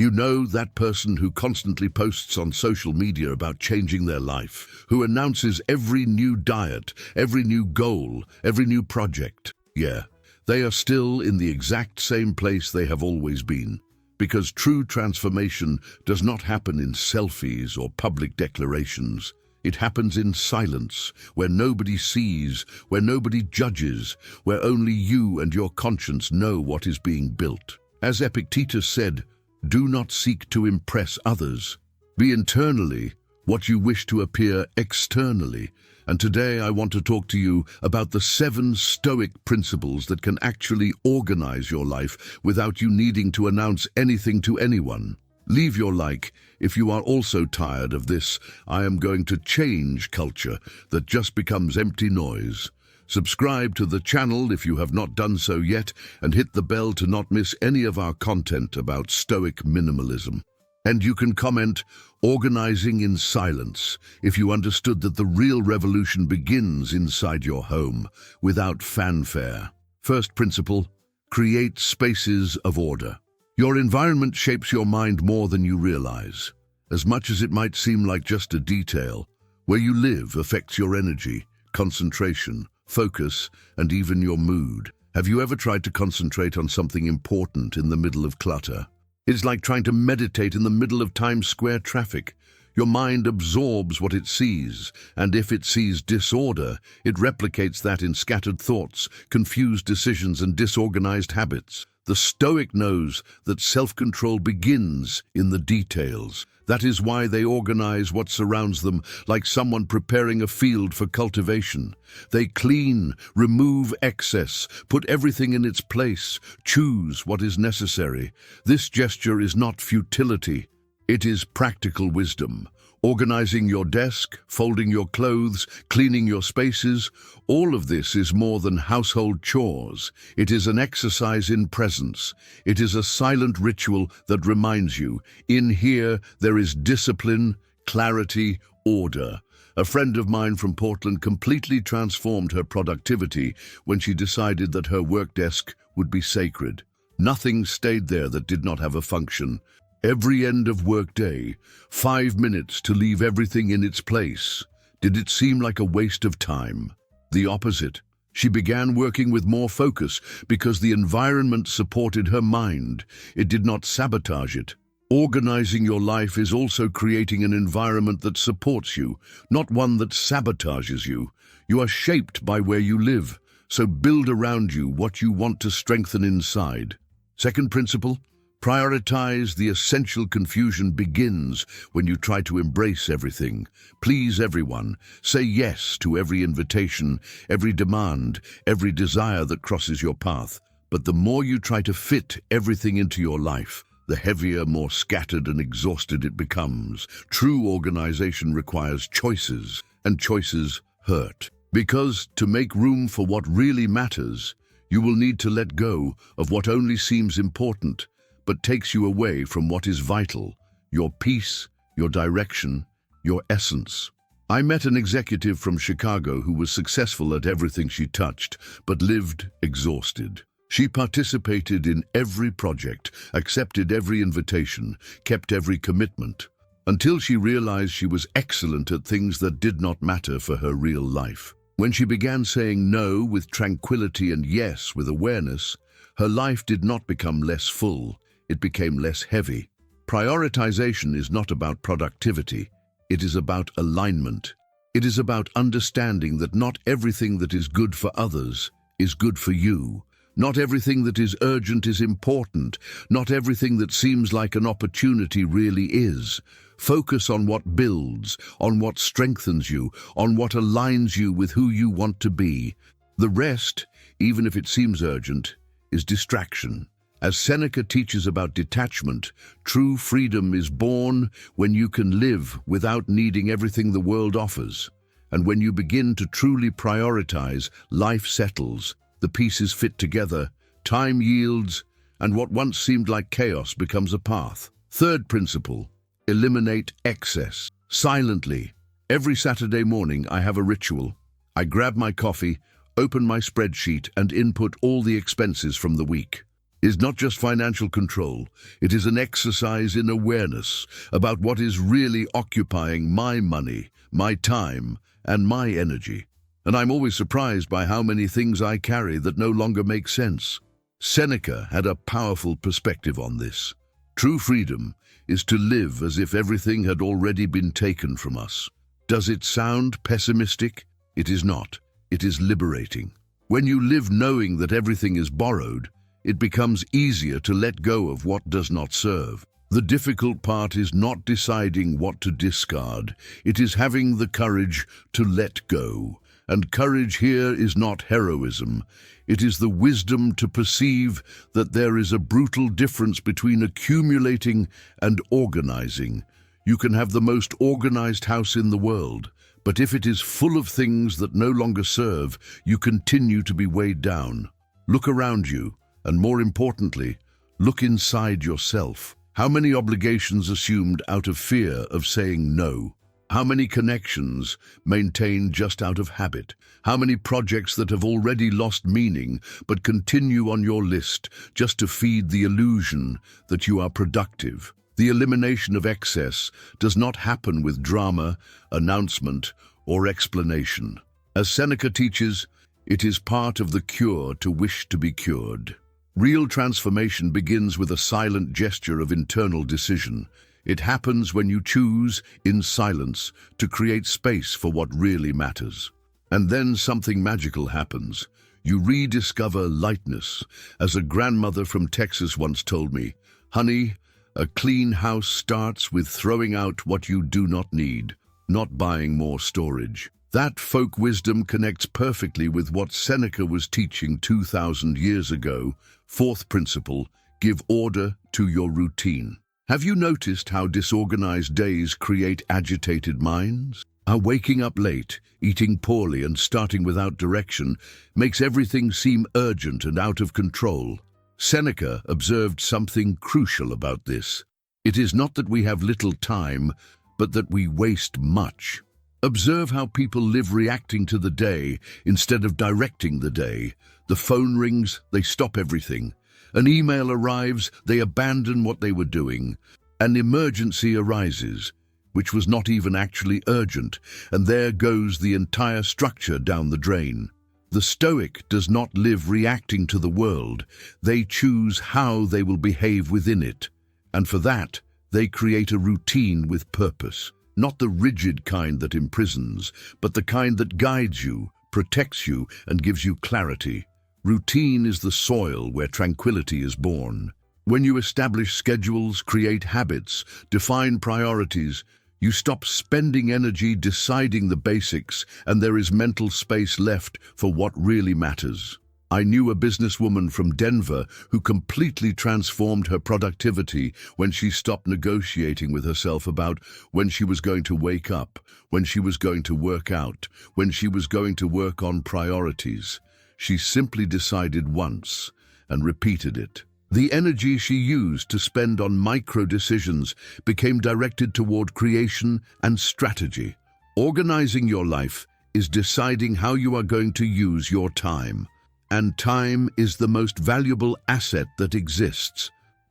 You know, that person who constantly posts on social media about changing their life, who announces every new diet, every new goal, every new project. Yeah, they are still in the exact same place they have always been. Because true transformation does not happen in selfies or public declarations. It happens in silence, where nobody sees, where nobody judges, where only you and your conscience know what is being built. As Epictetus said, do not seek to impress others. Be internally what you wish to appear externally. And today I want to talk to you about the 7 Stoic principles that can actually organize your life without you needing to announce anything to anyone. Leave your like if you are also tired of this "I am going to change" culture that just becomes empty noise. Subscribe to the channel if you have not done so yet, and hit the bell to not miss any of our content about Stoic minimalism. And you can comment "organizing in silence" if you understood that the real revolution begins inside your home, without fanfare. First principle, create spaces of order. Your environment shapes your mind more than you realize. As much as it might seem like just a detail, where you live affects your energy, concentration, focus, and even your mood. Have you ever tried to concentrate on something important in the middle of clutter? It's like trying to meditate in the middle of Times Square traffic. Your mind absorbs what it sees, and if it sees disorder, it replicates that in scattered thoughts, confused decisions, and disorganized habits. The Stoic knows that self-control begins in the details. That is why they organize what surrounds them, like someone preparing a field for cultivation. They clean, remove excess, put everything in its place, choose what is necessary. This gesture is not futility. It is practical wisdom. Organizing your desk, folding your clothes, cleaning your spaces, all of this is more than household chores. It is an exercise in presence. It is a silent ritual that reminds you, in here there is discipline, clarity, order. A friend of mine from Portland completely transformed her productivity when she decided that her work desk would be sacred. Nothing stayed there that did not have a function. Every end of work day, 5 minutes to leave everything in its place. Did it seem like a waste of time? The opposite. She began working with more focus because the environment supported her mind. It did not sabotage it. Organizing your life is also creating an environment that supports you, not one that sabotages you. You are shaped by where you live, so build around you what you want to strengthen inside. Second principle, prioritize the essential. Confusion begins when you try to embrace everything, please everyone, say yes to every invitation, every demand, every desire that crosses your path. But the more you try to fit everything into your life, the heavier, more scattered and exhausted it becomes. True organization requires choices, and choices hurt. Because to make room for what really matters, you will need to let go of what only seems important, but takes you away from what is vital, your peace, your direction, your essence. I met an executive from Chicago who was successful at everything she touched, but lived exhausted. She participated in every project, accepted every invitation, kept every commitment, until she realized she was excellent at things that did not matter for her real life. When she began saying no with tranquility and yes with awareness, her life did not become less full. It became less heavy. Prioritization is not about productivity. It is about alignment. It is about understanding that not everything that is good for others is good for you. Not everything that is urgent is important. Not everything that seems like an opportunity really is. Focus on what builds, on what strengthens you, on what aligns you with who you want to be. The rest, even if it seems urgent, is distraction. As Seneca teaches about detachment, true freedom is born when you can live without needing everything the world offers. And when you begin to truly prioritize, life settles, the pieces fit together, time yields, and what once seemed like chaos becomes a path. Third principle, eliminate excess. Silently. Every Saturday morning I have a ritual. I grab my coffee, open my spreadsheet, and input all the expenses from the week. is not just financial control. It is an exercise in awareness about what is really occupying my money, my time, and my energy. And I'm always surprised by how many things I carry that no longer make sense. Seneca had a powerful perspective on this. True freedom is to live as if everything had already been taken from us. Does it sound pessimistic? It is not. It is liberating. When you live knowing that everything is borrowed, it becomes easier to let go of what does not serve. The difficult part is not deciding what to discard. It is having the courage to let go. And courage here is not heroism. It is the wisdom to perceive that there is a brutal difference between accumulating and organizing. You can have the most organized house in the world, but if it is full of things that no longer serve, you continue to be weighed down. Look around you, and more importantly, look inside yourself. How many obligations assumed out of fear of saying no? How many connections maintained just out of habit? How many projects that have already lost meaning but continue on your list just to feed the illusion that you are productive? The elimination of excess does not happen with drama, announcement, or explanation. As Seneca teaches, it is part of the cure to wish to be cured. Real transformation begins with a silent gesture of internal decision. It happens when you choose, in silence, to create space for what really matters. And then something magical happens. You rediscover lightness. As a grandmother from Texas once told me, "Honey, a clean house starts with throwing out what you do not need, not buying more storage." That folk wisdom connects perfectly with what Seneca was teaching 2,000 years ago. Fourth principle, give order to your routine. Have you noticed how disorganized days create agitated minds? How waking up late, eating poorly, and starting without direction makes everything seem urgent and out of control. Seneca observed something crucial about this. It is not that we have little time, but that we waste much. Observe how people live reacting to the day instead of directing the day. The phone rings, they stop everything. An email arrives, they abandon what they were doing. An emergency arises, which was not even actually urgent, and there goes the entire structure down the drain. The Stoic does not live reacting to the world. They choose how they will behave within it. And for that, they create a routine with purpose. Not the rigid kind that imprisons, but the kind that guides you, protects you, and gives you clarity. Routine is the soil where tranquility is born. When you establish schedules, create habits, define priorities, you stop spending energy deciding the basics, and there is mental space left for what really matters. I knew a businesswoman from Denver who completely transformed her productivity when she stopped negotiating with herself about when she was going to wake up, when she was going to work out, when she was going to work on priorities. She simply decided once and repeated it. The energy she used to spend on micro decisions became directed toward creation and strategy. Organizing your life is deciding how you are going to use your time. And time is the most valuable asset that exists.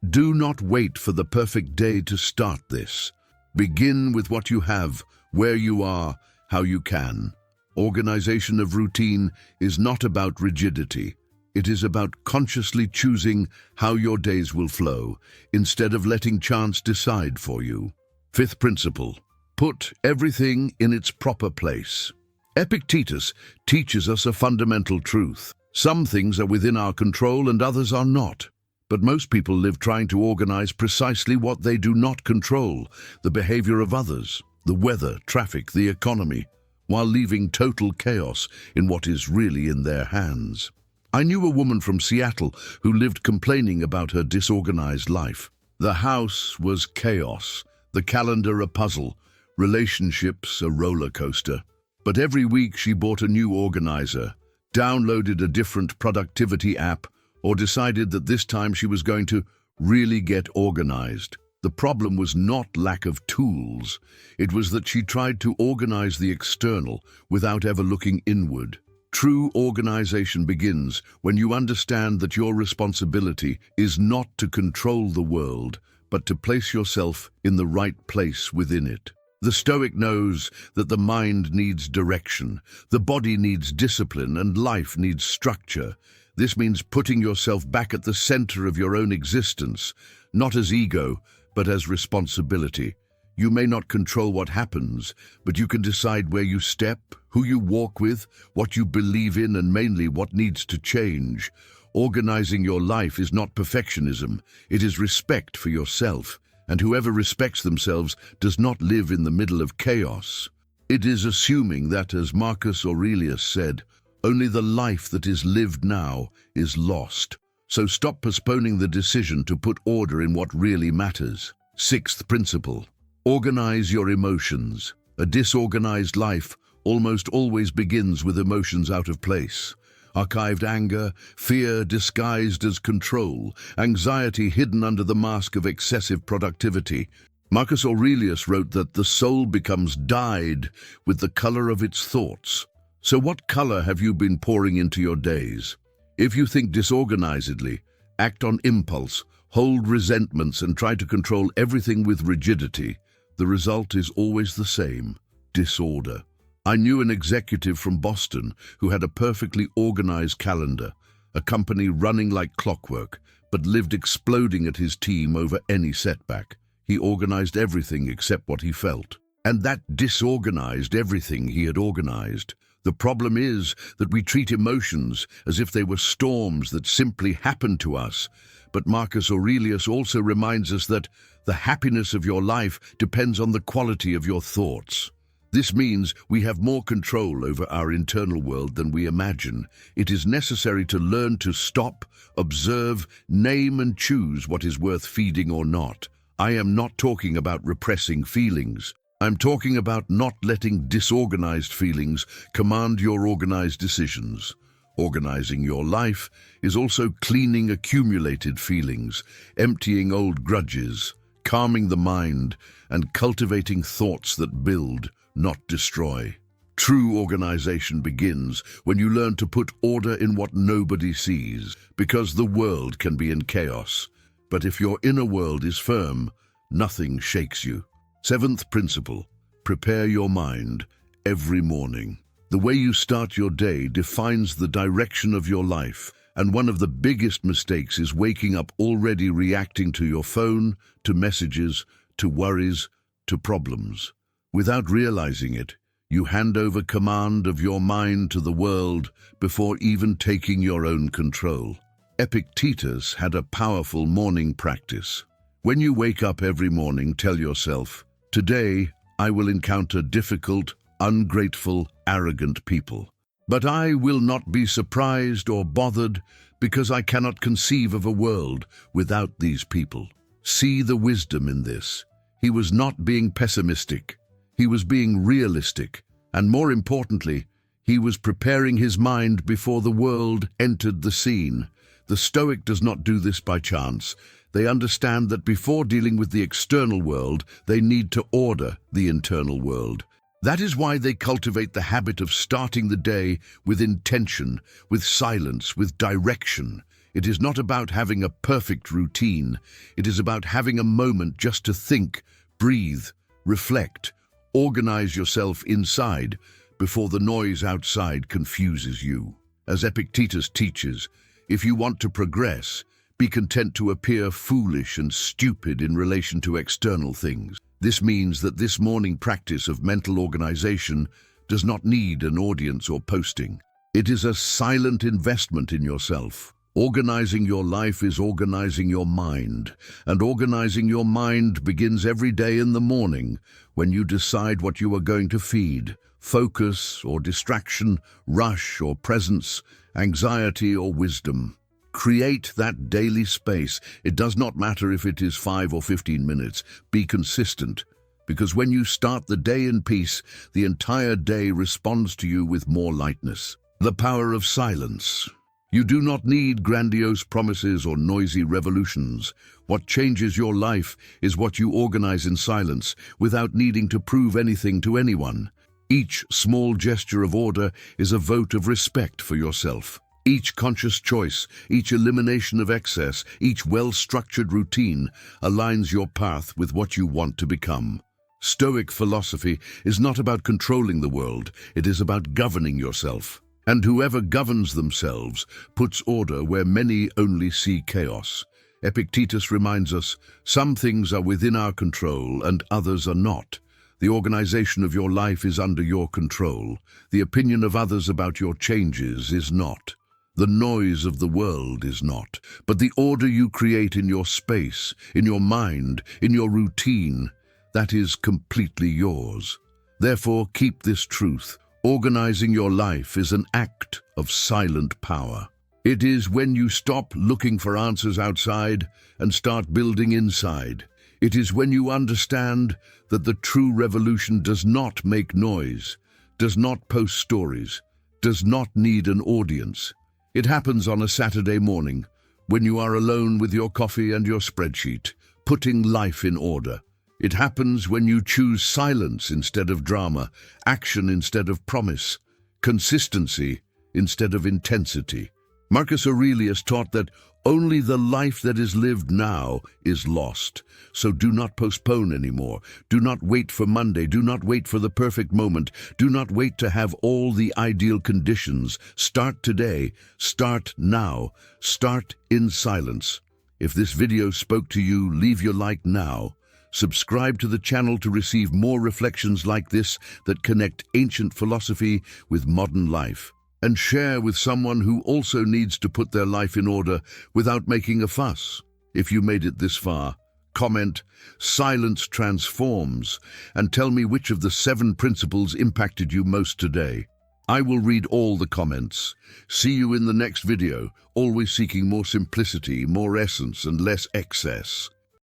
Do not wait for the perfect day to start this. Begin with what you have, where you are, how you can. Organization of routine is not about rigidity. It is about consciously choosing how your days will flow, instead of letting chance decide for you. Fifth principle, put everything in its proper place. Epictetus teaches us a fundamental truth. Some things are within our control and others are not. But most people live trying to organize precisely what they do not control, the behavior of others, the weather, traffic, the economy, while leaving total chaos in what is really in their hands. I knew a woman from Seattle who lived complaining about her disorganized life. The house was chaos, the calendar a puzzle, relationships a roller coaster. But every week she bought a new organizer, downloaded a different productivity app, or decided that this time she was going to really get organized. The problem was not lack of tools. It was that she tried to organize the external without ever looking inward. True organization begins when you understand that your responsibility is not to control the world, but to place yourself in the right place within it. The Stoic knows that the mind needs direction, the body needs discipline, and life needs structure. This means putting yourself back at the center of your own existence, not as ego, but as responsibility. You may not control what happens, but you can decide where you step, who you walk with, what you believe in, and mainly what needs to change. Organizing your life is not perfectionism, it is respect for yourself, and whoever respects themselves does not live in the middle of chaos. It is assuming that, as Marcus Aurelius said, only the life that is lived now is lost. So stop postponing the decision to put order in what really matters. Sixth principle. Organize your emotions. A disorganized life almost always begins with emotions out of place. Archived anger, fear disguised as control, anxiety hidden under the mask of excessive productivity. Marcus Aurelius wrote that the soul becomes dyed with the color of its thoughts. So what color have you been pouring into your days? If you think disorganizedly, act on impulse, hold resentments, and try to control everything with rigidity, the result is always the same: disorder. I knew an executive from Boston who had a perfectly organized calendar, a company running like clockwork, but lived exploding at his team over any setback. He organized everything except what he felt, and that disorganized everything he had organized. The problem is that we treat emotions as if they were storms that simply happen to us. But Marcus Aurelius also reminds us that the happiness of your life depends on the quality of your thoughts. This means we have more control over our internal world than we imagine. It is necessary to learn to stop, observe, name and choose what is worth feeding or not. I am not talking about repressing feelings. I'm talking about not letting disorganized feelings command your organized decisions. Organizing your life is also cleaning accumulated feelings, emptying old grudges, calming the mind, and cultivating thoughts that build, not destroy. True organization begins when you learn to put order in what nobody sees, because the world can be in chaos. But if your inner world is firm, nothing shakes you. Seventh principle, prepare your mind every morning. The way you start your day defines the direction of your life, and one of the biggest mistakes is waking up already reacting to your phone, to messages, to worries, to problems. Without realizing it, you hand over command of your mind to the world before even taking your own control. Epictetus had a powerful morning practice. When you wake up every morning, tell yourself, "Today I will encounter difficult, ungrateful, arrogant people. But I will not be surprised or bothered because I cannot conceive of a world without these people." See the wisdom in this. He was not being pessimistic. He was being realistic. And more importantly, he was preparing his mind before the world entered the scene. The Stoic does not do this by chance. They understand that before dealing with the external world, they need to order the internal world. That is why they cultivate the habit of starting the day with intention, with silence, with direction. It is not about having a perfect routine. It is about having a moment just to think, breathe, reflect, organize yourself inside before the noise outside confuses you. As Epictetus teaches, if you want to progress, be content to appear foolish and stupid in relation to external things. This means that this morning practice of mental organization does not need an audience or posting. It is a silent investment in yourself. Organizing your life is organizing your mind, and organizing your mind begins every day in the morning when you decide what you are going to feed: focus or distraction, rush or presence, anxiety or wisdom. Create that daily space. It does not matter if it is 5 or 15 minutes. Be consistent, because when you start the day in peace, the entire day responds to you with more lightness. The power of silence. You do not need grandiose promises or noisy revolutions. What changes your life is what you organize in silence without needing to prove anything to anyone. Each small gesture of order is a vote of respect for yourself. Each conscious choice, each elimination of excess, each well-structured routine aligns your path with what you want to become. Stoic philosophy is not about controlling the world, it is about governing yourself. And whoever governs themselves puts order where many only see chaos. Epictetus reminds us, some things are within our control and others are not. The organization of your life is under your control. The opinion of others about your changes is not. The noise of the world is not. But the order you create in your space, in your mind, in your routine, that is completely yours. Therefore, keep this truth. Organizing your life is an act of silent power. It is when you stop looking for answers outside and start building inside. It is when you understand that the true revolution does not make noise, does not post stories, does not need an audience. It happens on a Saturday morning, when you are alone with your coffee and your spreadsheet, putting life in order. It happens when you choose silence instead of drama, action instead of promise, consistency instead of intensity. Marcus Aurelius taught that only the life that is lived now is lost. So do not postpone anymore. Do not wait for Monday. Do not wait for the perfect moment. Do not wait to have all the ideal conditions. Start today. Start now. Start in silence. If this video spoke to you, leave your like now. Subscribe to the channel to receive more reflections like this that connect ancient philosophy with modern life. And share with someone who also needs to put their life in order without making a fuss. If you made it this far, comment "Silence transforms" and tell me which of the 7 principles impacted you most today. I will read all the comments. See you in the next video, always seeking more simplicity, more essence, and less excess.